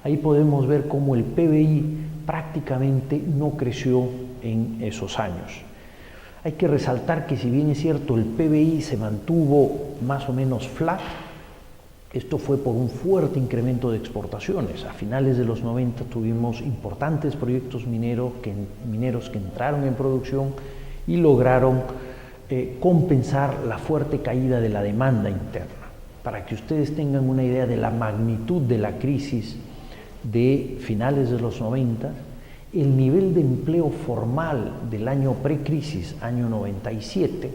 Ahí podemos ver cómo el PBI prácticamente no creció en esos años. Hay que resaltar que, si bien es cierto, el PBI se mantuvo más o menos flat, esto fue por un fuerte incremento de exportaciones. A finales de los 90 tuvimos importantes proyectos mineros que entraron en producción y lograron compensar la fuerte caída de la demanda interna. Para que ustedes tengan una idea de la magnitud de la crisis de finales de los 90, el nivel de empleo formal del año precrisis, año 97,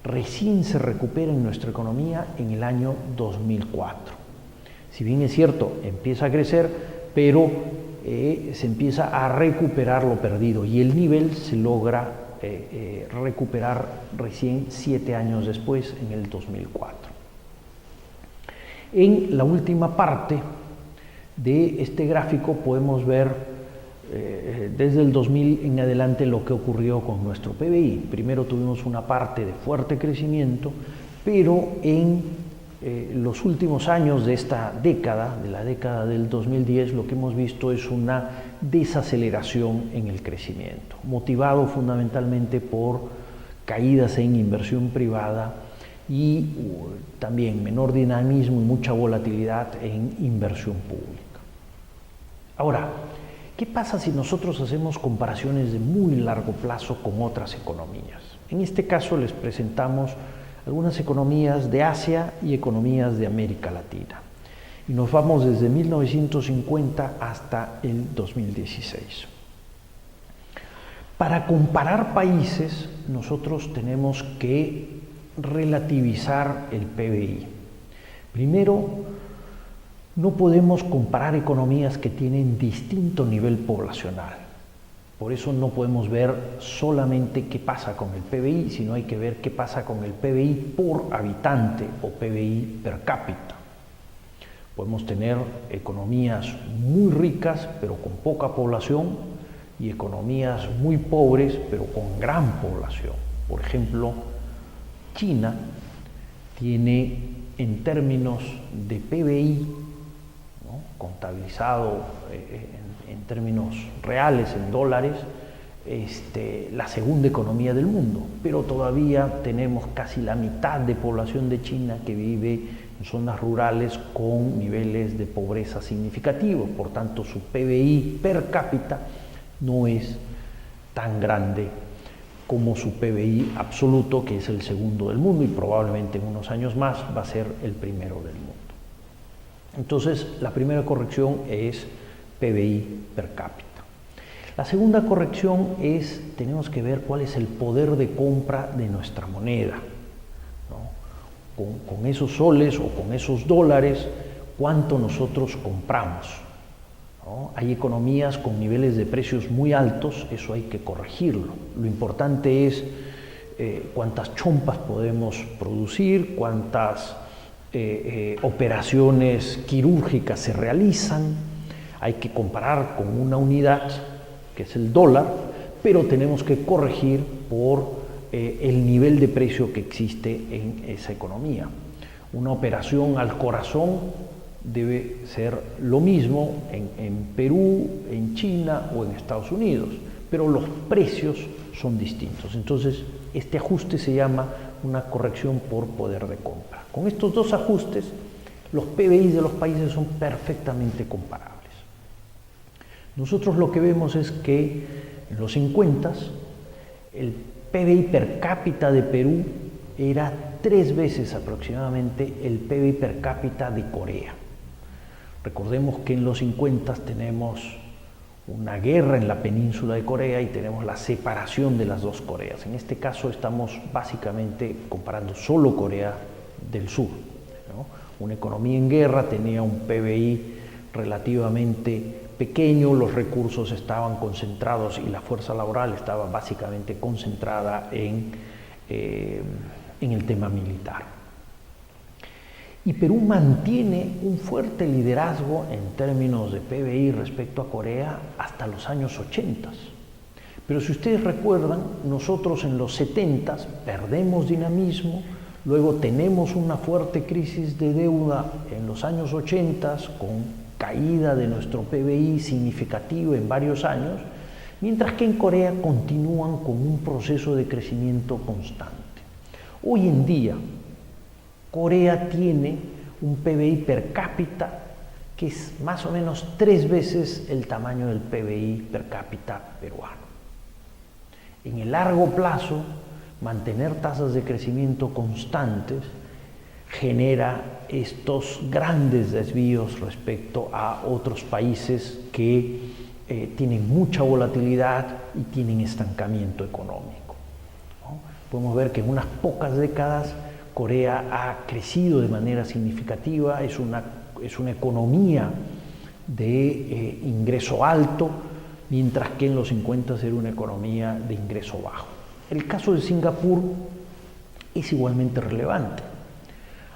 recién se recupera en nuestra economía en el año 2004. Si bien es cierto, empieza a crecer, pero se empieza a recuperar lo perdido y el nivel se logra recuperar recién 7 años después, en el 2004. En la última parte de este gráfico podemos ver desde el 2000 en adelante lo que ocurrió con nuestro PBI. Primero tuvimos una parte de fuerte crecimiento, pero en los últimos años de esta década, de la década del 2010, lo que hemos visto es una desaceleración en el crecimiento, motivado fundamentalmente por caídas en inversión privada y también menor dinamismo y mucha volatilidad en inversión pública. Ahora, ¿qué pasa si nosotros hacemos comparaciones de muy largo plazo con otras economías? En este caso les presentamos algunas economías de Asia y economías de América Latina. Y nos vamos desde 1950 hasta el 2016. Para comparar países, nosotros tenemos que relativizar el PBI. Primero, no podemos comparar economías que tienen distinto nivel poblacional. Por eso no podemos ver solamente qué pasa con el PBI, sino hay que ver qué pasa con el PBI por habitante o PBI per cápita. Podemos tener economías muy ricas pero con poca población y economías muy pobres pero con gran población. Por ejemplo, China tiene en términos de PBI, ¿no?, contabilizado en términos reales, en dólares, la segunda economía del mundo, pero todavía tenemos casi la mitad de población de China que vive en zonas rurales con niveles de pobreza significativos. Por tanto, su PBI per cápita no es tan grande como su PBI absoluto, que es el segundo del mundo y probablemente en unos años más va a ser el primero del mundo. Entonces, la primera corrección es PBI per cápita. La segunda corrección es, tenemos que ver cuál es el poder de compra de nuestra moneda, ¿no? Con esos soles o con esos dólares, ¿cuánto nosotros compramos? ¿No? Hay economías con niveles de precios muy altos, eso hay que corregirlo. Lo importante es cuántas chompas podemos producir, cuántas operaciones quirúrgicas se realizan. Hay que comparar con una unidad, que es el dólar, pero tenemos que corregir por el nivel de precio que existe en esa economía. Una operación al corazón debe ser lo mismo en Perú, en China o en Estados Unidos, pero los precios son distintos. Entonces, este ajuste se llama una corrección por poder de compra. Con estos dos ajustes, los PBI de los países son perfectamente comparables. Nosotros lo que vemos es que en los 50 el PBI per cápita de Perú era 3 veces aproximadamente el PBI per cápita de Corea. Recordemos que en los 50 tenemos una guerra en la península de Corea y tenemos la separación de las dos Coreas. En este caso estamos básicamente comparando solo Corea del Sur, ¿no? Una economía en guerra tenía un PBI relativamente pequeño, los recursos estaban concentrados y la fuerza laboral estaba básicamente concentrada en el tema militar. Y Perú mantiene un fuerte liderazgo en términos de PBI respecto a Corea hasta los años 80. Pero si ustedes recuerdan, nosotros en los 70 perdemos dinamismo, luego tenemos una fuerte crisis de deuda en los años 80 con caída de nuestro PBI significativo en varios años, mientras que en Corea continúan con un proceso de crecimiento constante. Hoy en día, Corea tiene un PBI per cápita que es más o menos 3 veces el tamaño del PBI per cápita peruano. En el largo plazo, mantener tasas de crecimiento constantes genera estos grandes desvíos respecto a otros países que tienen mucha volatilidad y tienen estancamiento económico, ¿no? Podemos ver que en unas pocas décadas Corea ha crecido de manera significativa, es una economía de ingreso alto, mientras que en los 50 era una economía de ingreso bajo. El caso de Singapur es igualmente relevante.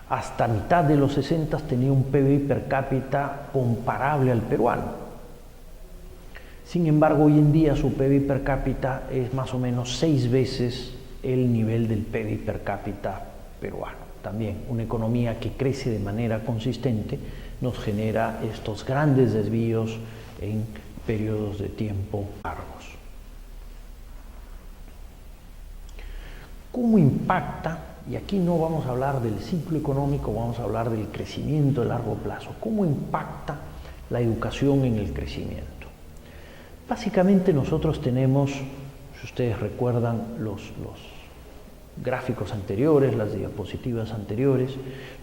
Hasta mitad de los 60 tenía un PBI per cápita comparable al peruano. Sin embargo, hoy en día su PBI per cápita es más o menos 6 veces el nivel del PBI per cápita peruano. También una economía que crece de manera consistente nos genera estos grandes desvíos en periodos de tiempo largos. ¿Cómo impacta? Y aquí no vamos a hablar del ciclo económico, vamos a hablar del crecimiento a largo plazo. ¿Cómo impacta la educación en el crecimiento? Básicamente nosotros tenemos, si ustedes recuerdan los gráficos anteriores, las diapositivas anteriores,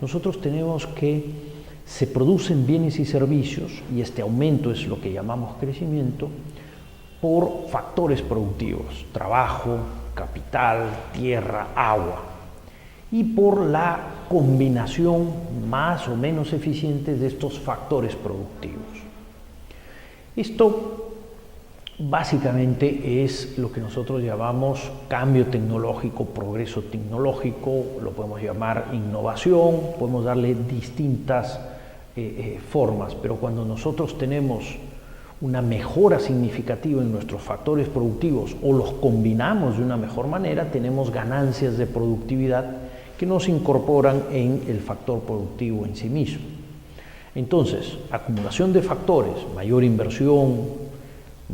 nosotros tenemos que se producen bienes y servicios, y este aumento es lo que llamamos crecimiento, por factores productivos, trabajo, capital, tierra, agua, y por la combinación más o menos eficiente de estos factores productivos. Esto básicamente es lo que nosotros llamamos cambio tecnológico, progreso tecnológico, lo podemos llamar innovación, podemos darle distintas formas, pero cuando nosotros tenemos una mejora significativa en nuestros factores productivos o los combinamos de una mejor manera, tenemos ganancias de productividad que no se incorporan en el factor productivo en sí mismo. Entonces, acumulación de factores, mayor inversión,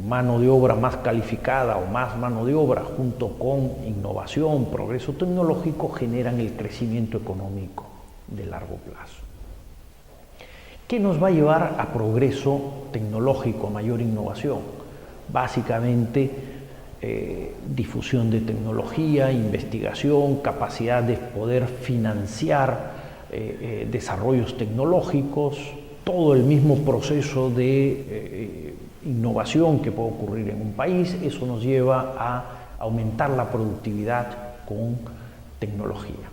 mano de obra más calificada o más mano de obra, junto con innovación, progreso tecnológico, generan el crecimiento económico de largo plazo. ¿Qué nos va a llevar a progreso tecnológico, a mayor innovación? Básicamente, difusión de tecnología, investigación, capacidad de poder financiar desarrollos tecnológicos, todo el mismo proceso de innovación que puede ocurrir en un país. Eso nos lleva a aumentar la productividad con tecnología.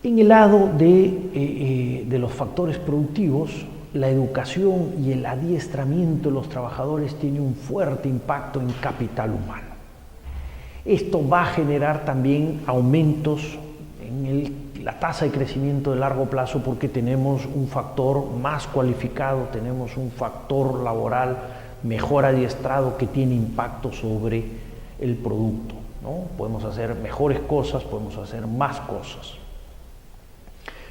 En el lado de los factores productivos, la educación y el adiestramiento de los trabajadores tiene un fuerte impacto en capital humano. Esto va a generar también aumentos en la tasa de crecimiento de largo plazo porque tenemos un factor más cualificado, tenemos un factor laboral mejor adiestrado que tiene impacto sobre el producto, ¿no? Podemos hacer mejores cosas, podemos hacer más cosas.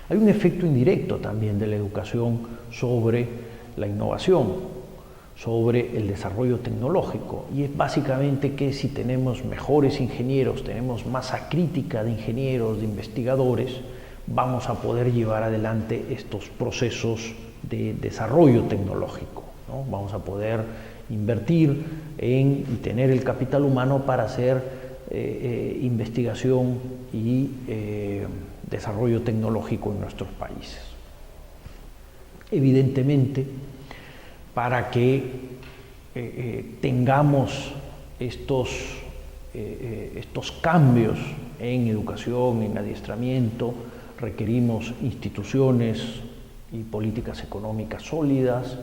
Hay un efecto indirecto también de la educación sobre la innovación, sobre el desarrollo tecnológico, y es básicamente que si tenemos mejores ingenieros, tenemos masa crítica de ingenieros, de investigadores, vamos a poder llevar adelante estos procesos de desarrollo tecnológico, ¿no? Vamos a poder invertir y tener el capital humano para hacer investigación y desarrollo tecnológico en nuestros países. Evidentemente, para que tengamos estos cambios en educación, en adiestramiento, requerimos instituciones y políticas económicas sólidas,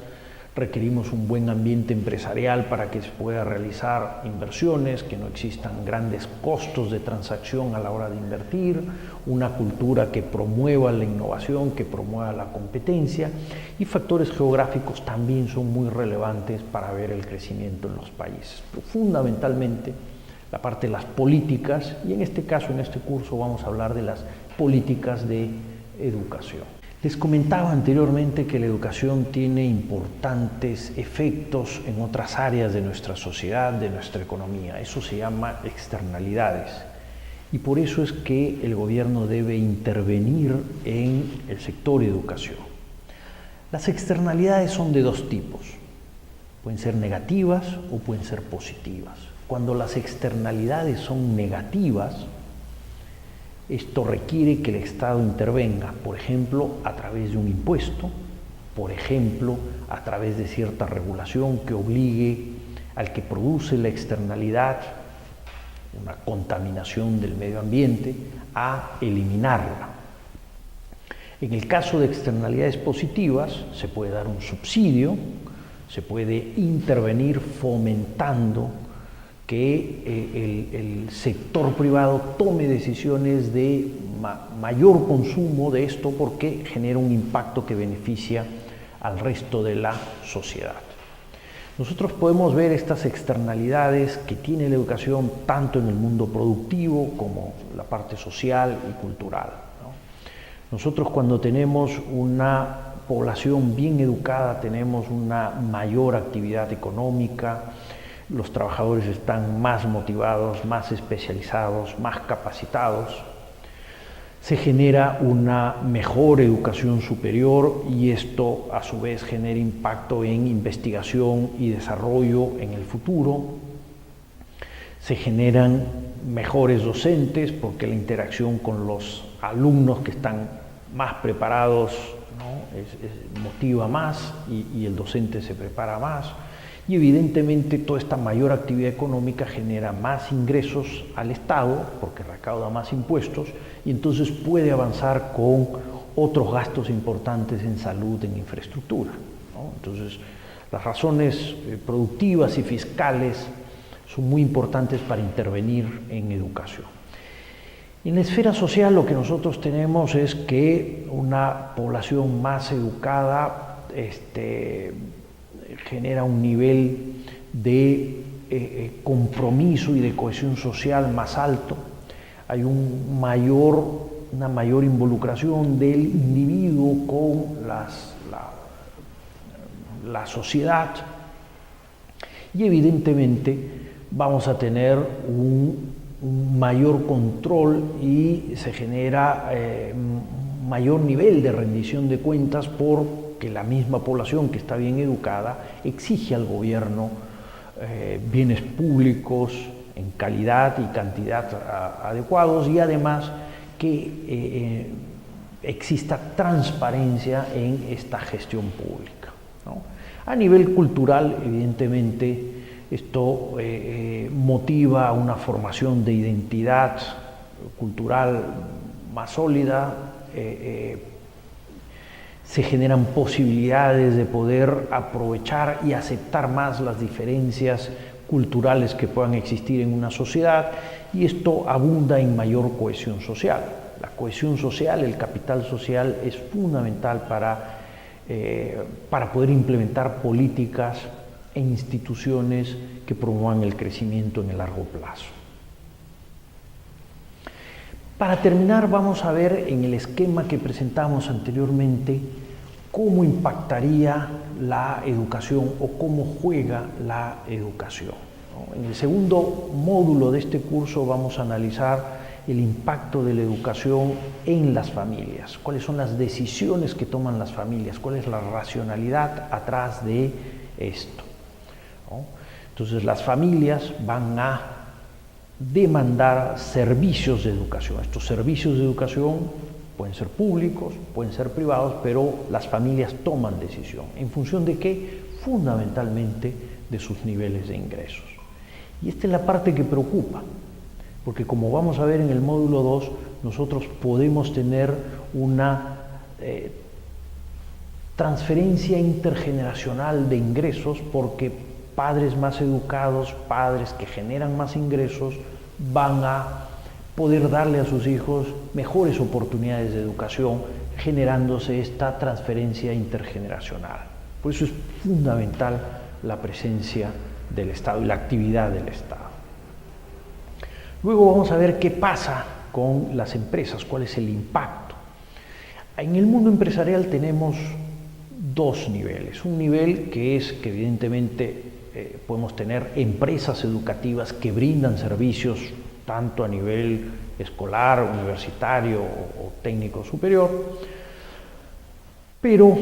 requerimos un buen ambiente empresarial para que se pueda realizar inversiones, que no existan grandes costos de transacción a la hora de invertir, una cultura que promueva la innovación, que promueva la competencia, y factores geográficos también son muy relevantes para ver el crecimiento en los países. Pero fundamentalmente la parte de las políticas, y en este caso, en este curso, vamos a hablar de las políticas de educación. Les comentaba anteriormente que la educación tiene importantes efectos en otras áreas de nuestra sociedad, de nuestra economía. Eso se llama externalidades. Y por eso es que el gobierno debe intervenir en el sector educación. Las externalidades son de dos tipos. Pueden ser negativas o pueden ser positivas. Cuando las externalidades son negativas, esto requiere que el Estado intervenga, por ejemplo, a través de un impuesto, por ejemplo, a través de cierta regulación que obligue al que produce la externalidad, una contaminación del medio ambiente, a eliminarla. En el caso de externalidades positivas, se puede dar un subsidio, se puede intervenir fomentando que el sector privado tome decisiones de mayor consumo de esto porque genera un impacto que beneficia al resto de la sociedad. Nosotros podemos ver estas externalidades que tiene la educación tanto en el mundo productivo como la parte social y cultural, ¿no? Nosotros cuando tenemos una población bien educada tenemos una mayor actividad económica, los trabajadores están más motivados, más especializados, más capacitados. Se genera una mejor educación superior y esto a su vez genera impacto en investigación y desarrollo en el futuro. Se generan mejores docentes porque la interacción con los alumnos que están más preparados, ¿no? Motiva más y el docente se prepara más. Y evidentemente toda esta mayor actividad económica genera más ingresos al Estado porque recauda más impuestos y entonces puede avanzar con otros gastos importantes en salud, en infraestructura, ¿no? Entonces Las razones productivas y fiscales son muy importantes para intervenir en educación. En la esfera social lo que nosotros tenemos es que una población más educada genera un nivel de compromiso y de cohesión social más alto. Hay una mayor involucración del individuo con la sociedad, y evidentemente vamos a tener un mayor control y se genera mayor nivel de rendición de cuentas, porque la misma población que está bien educada exige al gobierno bienes públicos en calidad y cantidad adecuados, y además que exista transparencia en esta gestión pública, ¿no? A nivel cultural, evidentemente, esto motiva una formación de identidad cultural más sólida, se generan posibilidades de poder aprovechar y aceptar más las diferencias culturales que puedan existir en una sociedad, y esto abunda en mayor cohesión social. La cohesión social, el capital social, es fundamental para poder implementar políticas e instituciones que promuevan el crecimiento en el largo plazo. Para terminar, vamos a ver en el esquema que presentamos anteriormente cómo impactaría la educación o cómo juega la educación, ¿no? En el segundo módulo de este curso vamos a analizar el impacto de la educación en las familias, cuáles son las decisiones que toman las familias, cuál es la racionalidad atrás de esto, ¿no? Entonces las familias van a demandar servicios de educación. Estos servicios de educación pueden ser públicos, pueden ser privados, pero las familias toman decisión. ¿En función de qué? Fundamentalmente de sus niveles de ingresos. Y esta es la parte que preocupa, porque como vamos a ver en el módulo 2, nosotros podemos tener una transferencia intergeneracional de ingresos, porque padres más educados, padres que generan más ingresos, van a poder darle a sus hijos mejores oportunidades de educación, generándose esta transferencia intergeneracional. Por eso es fundamental la presencia del Estado y la actividad del Estado. Luego vamos a ver qué pasa con las empresas, cuál es el impacto. En el mundo empresarial tenemos dos niveles. Un nivel que es que evidentemente podemos tener empresas educativas que brindan servicios tanto a nivel escolar, universitario o técnico superior, pero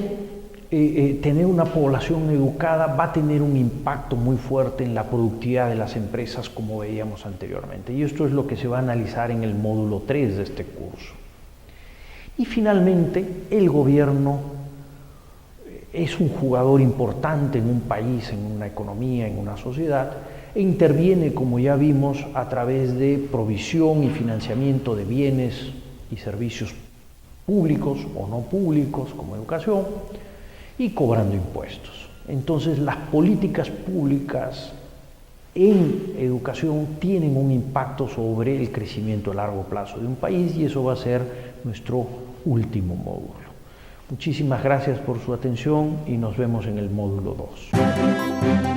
tener una población educada va a tener un impacto muy fuerte en la productividad de las empresas, como veíamos anteriormente, y esto es lo que se va a analizar en el módulo 3 de este curso. Y finalmente, el gobierno es un jugador importante en un país, en una economía, en una sociedad, e interviene, como ya vimos, a través de provisión y financiamiento de bienes y servicios públicos o no públicos, como educación, y cobrando impuestos. Entonces, las políticas públicas en educación tienen un impacto sobre el crecimiento a largo plazo de un país, y eso va a ser nuestro último módulo. Muchísimas gracias por su atención y nos vemos en el módulo 2.